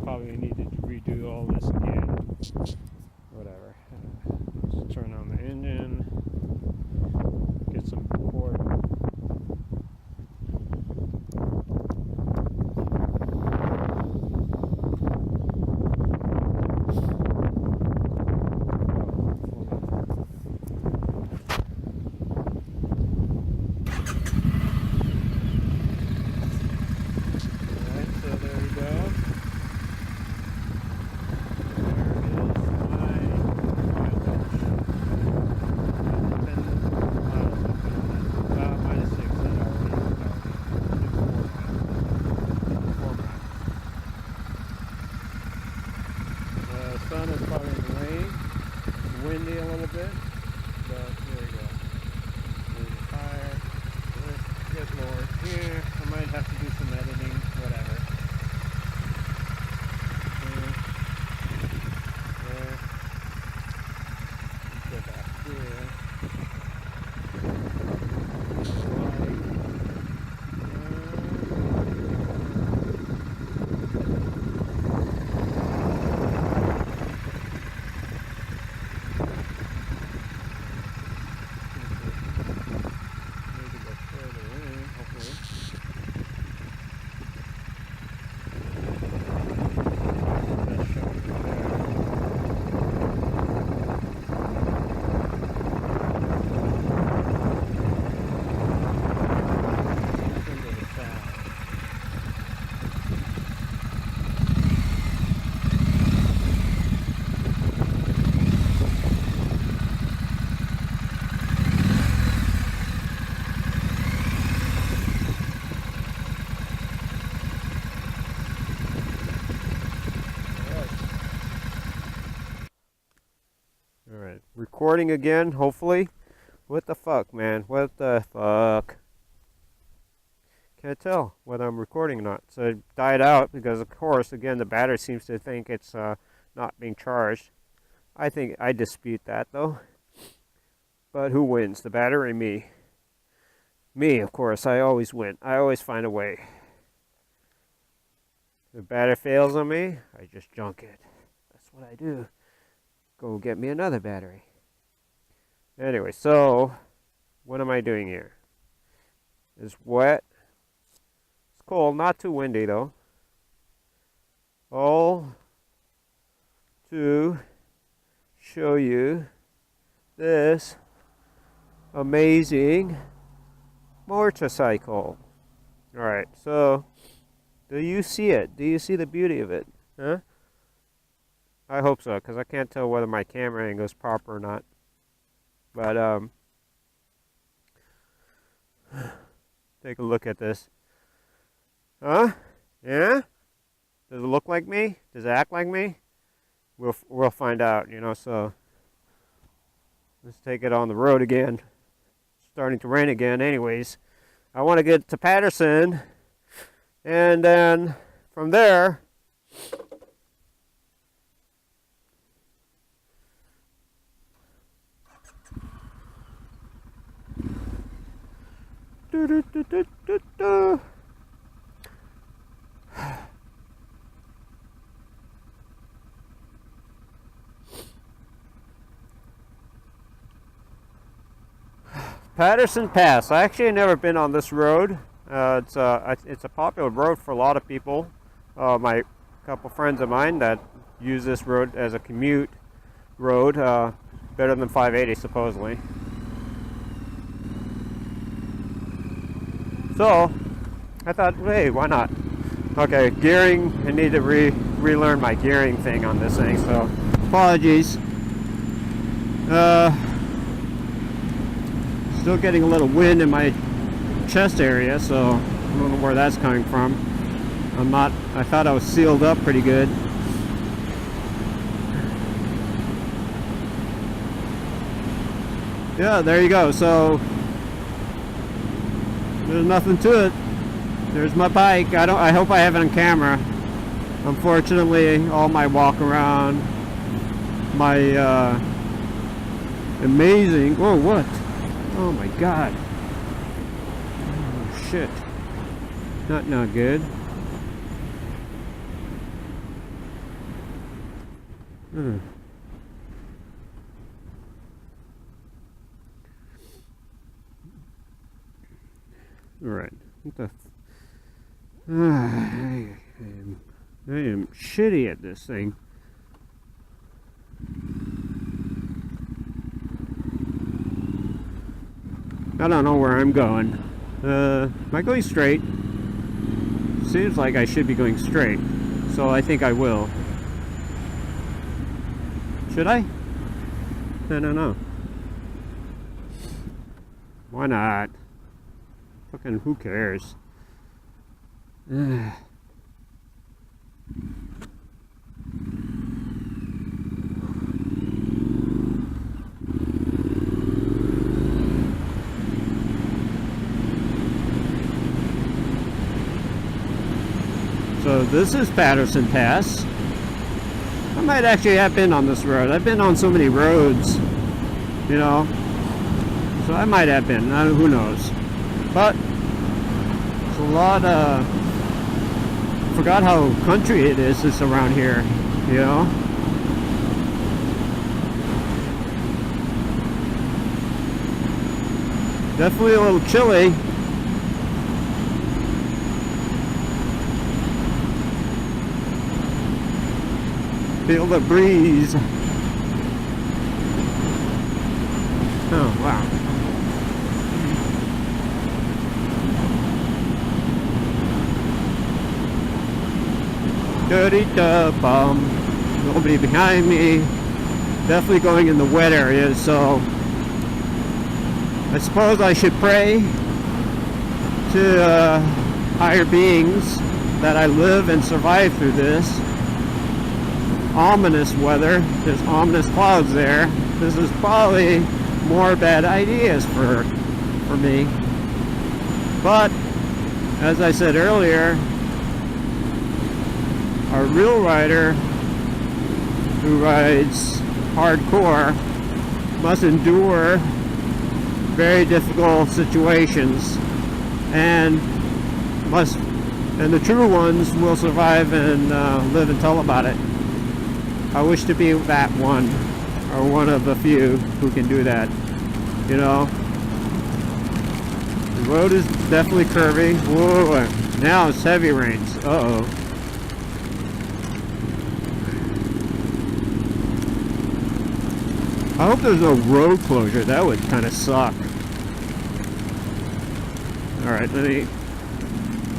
Probably needed to redo all this again. Whatever. Let's turn on the engine. Get some cord. Sun is probably in the rain. It's windy a little bit, but there we go. There's a fire. Let's get lower here. I might have to do some editing, whatever. There. Let's go back here. Recording again, hopefully. What the fuck, man? What the fuck? Can't tell whether I'm recording or not. So it died out because, of course, again, the battery seems to think it's not being charged. I think I dispute that, though. But who wins, the battery or me? Me, of course. I always win. I always find a way. If the battery fails on me, I just junk it. That's what I do. Go get me another battery. Anyway, so what am I doing here? It's wet. It's cold, not too windy though. All to show you this amazing motorcycle. Alright, so do you see it? Do you see the beauty of it? Huh? I hope so, because I can't tell whether my camera angle is proper or not. But, take a look at this. Huh? Yeah? Does it look like me? Does it act like me? we'll find out, you know. So let's take it on the road again. It's starting to rain again anyways. I want to get to Patterson, and then from there Patterson Pass. I actually have never been on this road. It's a popular road for a lot of people. My couple friends of mine that use this road as a commute road, better than 580 supposedly. So I thought, hey, why not? Okay, gearing. I need to relearn my gearing thing on this thing. So apologies. Still getting a little wind in my chest area, so I don't know where that's coming from. I thought I was sealed up pretty good. Yeah, there you go. So there's nothing to it. There's my bike. I hope I have it on camera. Unfortunately, all my walk around, my amazing. Whoa, what? Oh my God. Oh shit. Not good. Alright. What the I am shitty at this thing. I don't know where I'm going. Am I going straight? Seems like I should be going straight, so I think I will. Should I? I don't know. Why not? Fucking who cares? So this is Patterson Pass. I might actually have been on this road. I've been on so many roads, you know. So I might have been. Who knows? But it's a lot of... forgot how country it is around here, you know. Definitely a little chilly. Feel the breeze. Oh, wow. Dirty bum. Nobody behind me. Definitely going in the wet areas, so I suppose I should pray to higher beings that I live and survive through this ominous weather. There's ominous clouds there. This is probably more bad ideas for me. But as I said earlier, our real rider who rides hardcore must endure very difficult situations, and the true ones will survive and live and tell about it. I wish to be that one, or one of the few who can do that, you know. The road is definitely curvy. Whoa, now it's heavy rains. Uh-oh. I hope there's no road closure. That would kind of suck. Alright,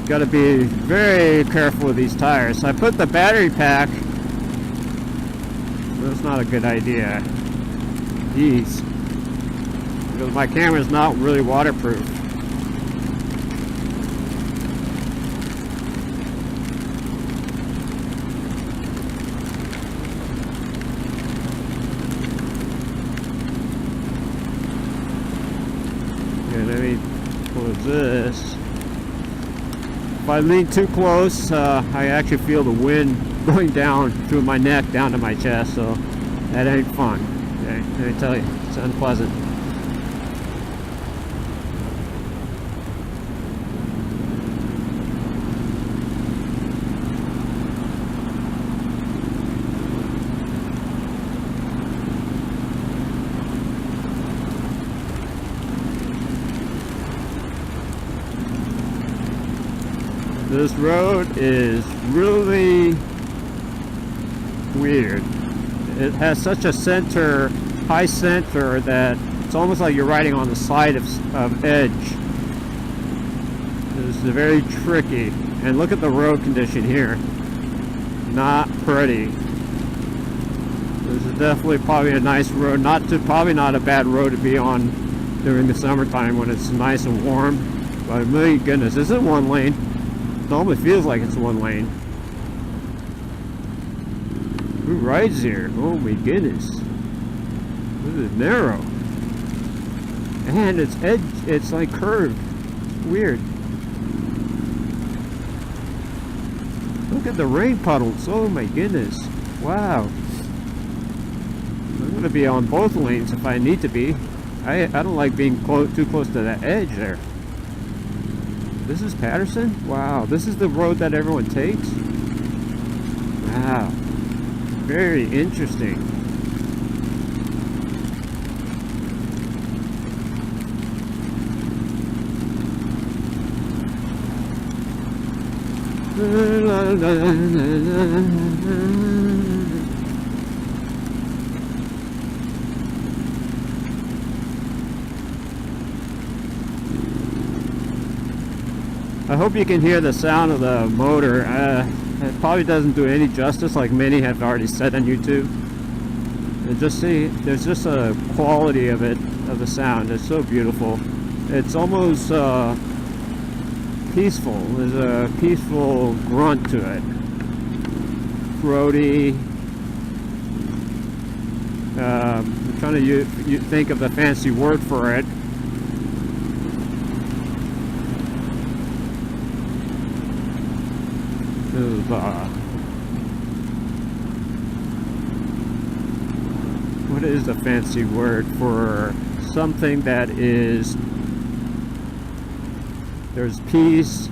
gotta be very careful with these tires. I put the battery pack. That's not a good idea. Jeez. Because my camera's not really waterproof. I lean too close, I actually feel the wind going down through my neck, down to my chest, so that ain't fun. Okay? Let me tell you, it's unpleasant. This road is really weird. It has such a high center that it's almost like you're riding on the side of edge. This is very tricky. And look at the road condition here. Not pretty. This is definitely probably a nice road. Probably not a bad road to be on during the summertime when it's nice and warm. But my goodness, this is one lane. It almost feels like it's one lane. Who rides here? Oh my goodness. This is narrow. And it's like curved. Weird. Look at the rain puddles. Oh my goodness. Wow. I'm going to be on both lanes if I need to be. I don't like being too close to that edge there. This is Patterson? Wow, this is the road that everyone takes? Wow. Very interesting. I hope you can hear the sound of the motor. It probably doesn't do any justice, like many have already said on YouTube. And just see, there's just a quality of it, of the sound. It's so beautiful. It's almost peaceful. There's a peaceful grunt to it. Throaty. I'm trying to think of the fancy word for it. What is the fancy word for something that is, there's peace,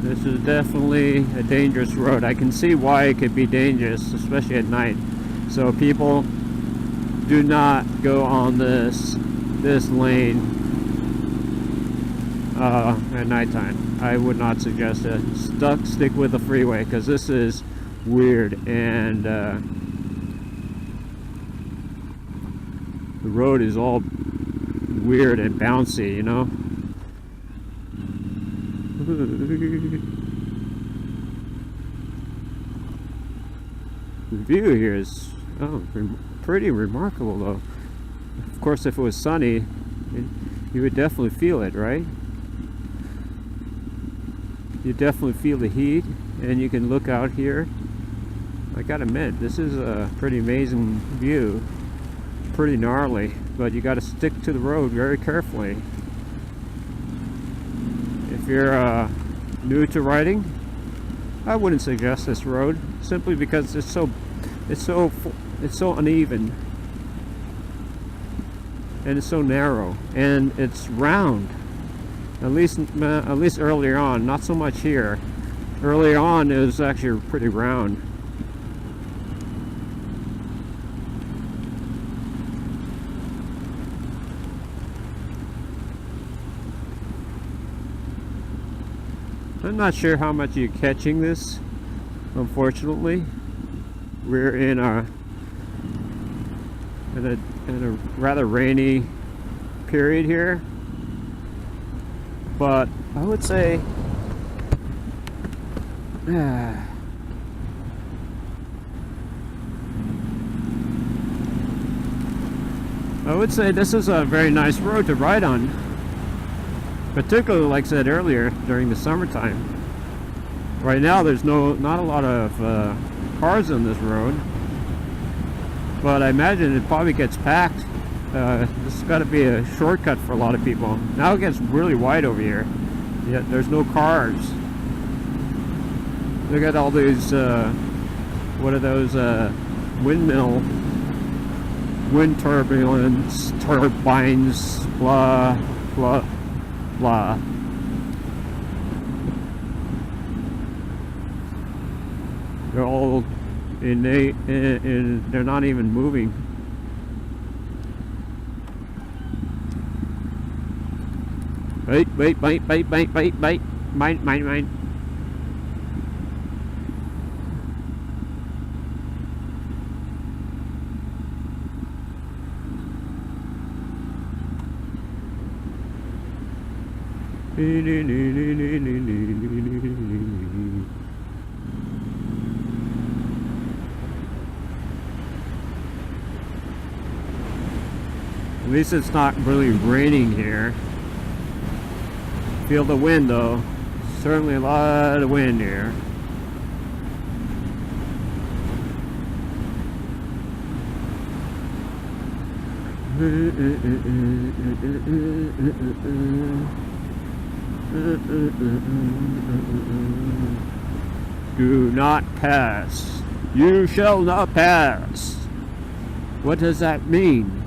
this is definitely a dangerous road. I can see why it could be dangerous, especially at night. So people, do not go on this lane at nighttime. I would not suggest it. Stick with the freeway, because this is weird, and the road is all weird and bouncy, you know. The view here is pretty remarkable, though. Of course, if it was sunny, you would definitely feel it, right? You definitely feel the heat, and you can look out here. I gotta admit, this is a pretty amazing view. Pretty gnarly, but you gotta stick to the road very carefully. If you're new to riding, I wouldn't suggest this road, simply because it's so uneven, and it's so narrow, and it's round. At least earlier on, not so much here. Earlier on, it was actually pretty round. I'm not sure how much you're catching this, unfortunately. We're in a rather rainy period here, but I would say this is a very nice road to ride on, particularly, like I said earlier, during the summertime. Right now there's not a lot of cars on this road, but I imagine it probably gets packed. This has got to be a shortcut for a lot of people. Now it gets really wide over here, yet there's no cars. Look at all these, what are those, wind turbines, blah, blah, blah. They're all they're not even moving. Wait, mine. At least it's not really raining here. Feel the wind though. Certainly a lot of wind here. Do not pass. You shall not pass. What does that mean?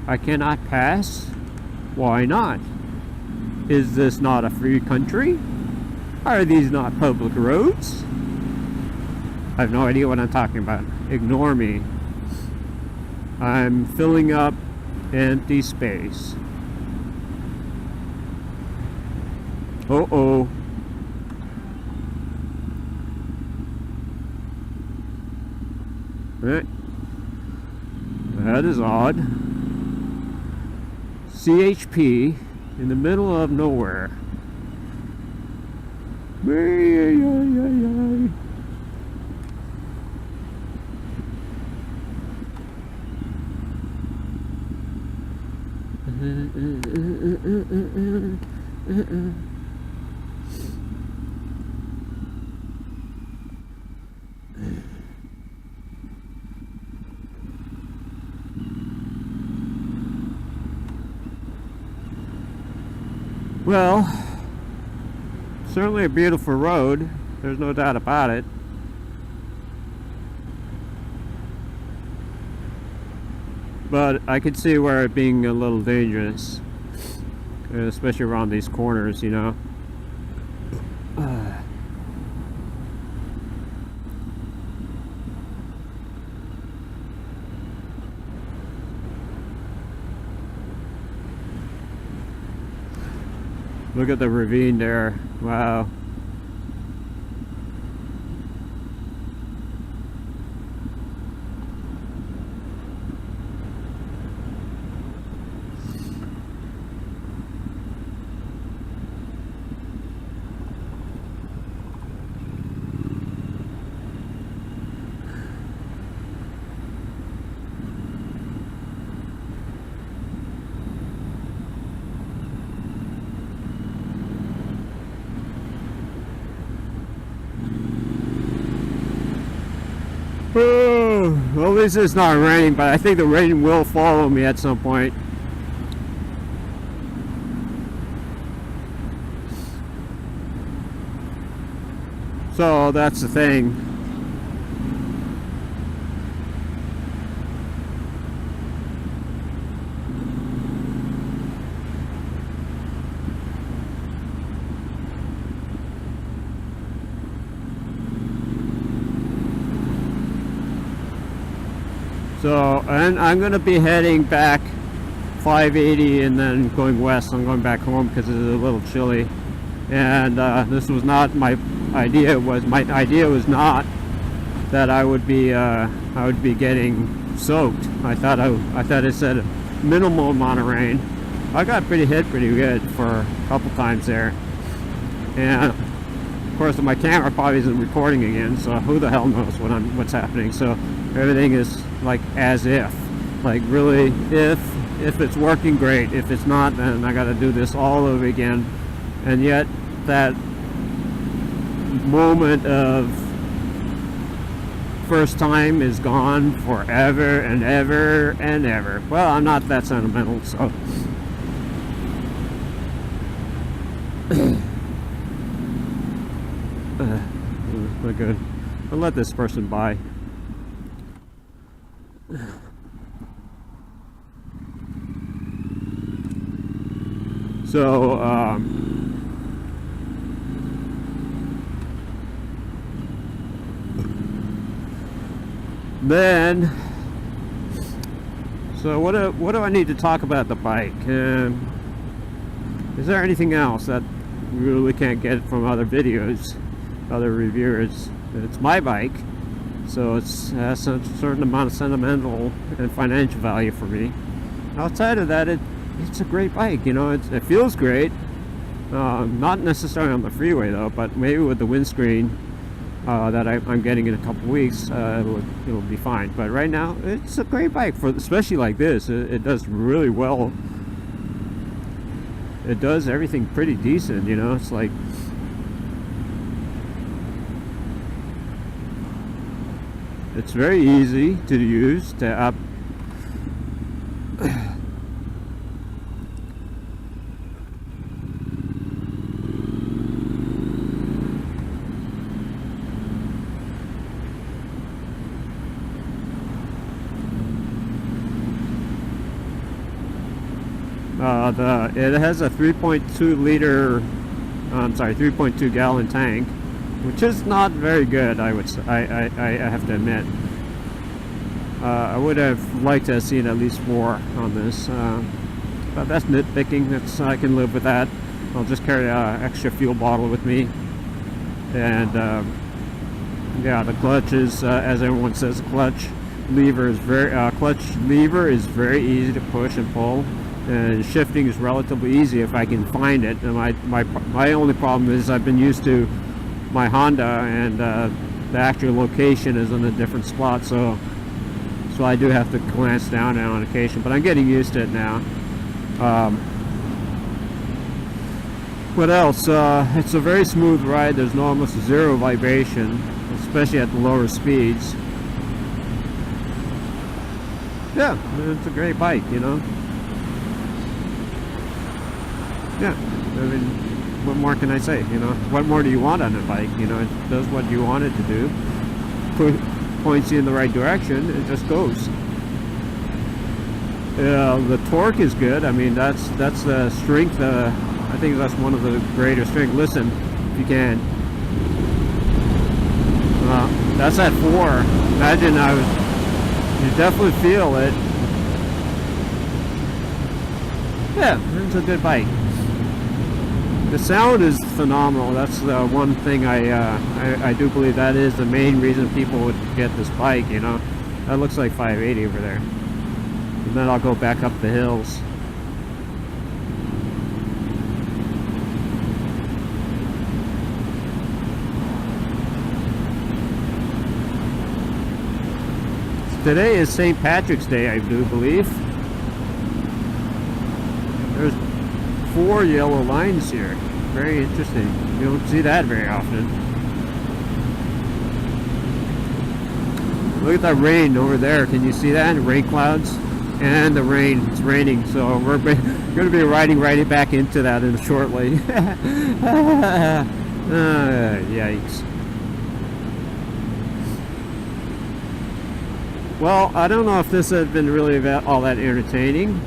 I cannot pass? Why not? Is this not a free country? Are these not public roads? I have no idea what I'm talking about. Ignore me. I'm filling up empty space. Uh-oh. That is odd. CHP in the middle of nowhere. Well, certainly a beautiful road. There's no doubt about it. But I could see where it being a little dangerous, especially around these corners, you know. Look at the ravine there. Wow. Well, at least it's not raining, but I think the rain will follow me at some point. So that's the thing. So, and I'm going to be heading back 580 and then going west. I'm going back home because it's a little chilly. And this was not my idea. My idea was not that I would be getting soaked. I thought it said a minimal amount of rain. I got hit pretty good for a couple times there. And of course my camera probably isn't recording again, so who the hell knows what's happening. So everything is like as if, like really, if it's working, great. If it's not, then I got to do this all over again. And yet that moment of first time is gone forever and ever and ever. Well, I'm not that sentimental, so. Not good. I'll let this person by. So, then, so what do I need to talk about the bike? Is there anything else that we really can't get from other videos, other reviewers? It's my bike, so it has a certain amount of sentimental and financial value for me. Outside of that, it's a great bike, you know. It feels great. Not necessarily on the freeway though, but maybe with the windscreen that I'm getting in a couple weeks, it'll be fine. But right now, it's a great bike for, especially like this. It does really well. It does everything pretty decent, you know. It's like, it's very easy to use. It has a 3.2 gallon tank, which is not very good. I have to admit. I would have liked to have seen at least 4 on this, but that's nitpicking. I can live with that. I'll just carry an extra fuel bottle with me, and yeah, the clutch is, as everyone says, clutch lever is very easy to push and pull. And shifting is relatively easy if I can find it. And my only problem is I've been used to my Honda, and the actual location is in a different spot, so I do have to glance down on occasion. But I'm getting used to it now. What else? It's a very smooth ride. There's almost zero vibration, especially at the lower speeds. Yeah, it's a great bike, you know. Yeah, I mean, what more can I say? You know, what more do you want on a bike? You know, it does what you want it to do, points you in the right direction, it just goes. The torque is good. I mean, that's the strength. I think that's one of the greater strength. Listen, if you can. That's at 4. Imagine you definitely feel it. Yeah, it's a good bike. The sound is phenomenal. That's the one thing I do believe that is the main reason people would get this bike, you know. That looks like 580 over there. And then I'll go back up the hills. Today is St. Patrick's Day, I do believe. There's 4 yellow lines here. Very interesting. You don't see that very often. Look at that rain over there. Can you see that? Rain clouds and the rain. It's raining, so we're going to be riding right back into that shortly. Yikes. Well, I don't know if this has been really all that entertaining,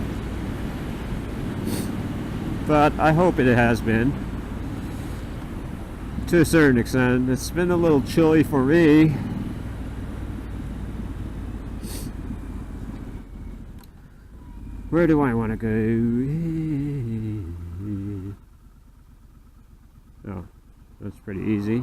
but I hope it has been to a certain extent. It's been a little chilly for me. Where do I want to go? Oh, that's pretty easy.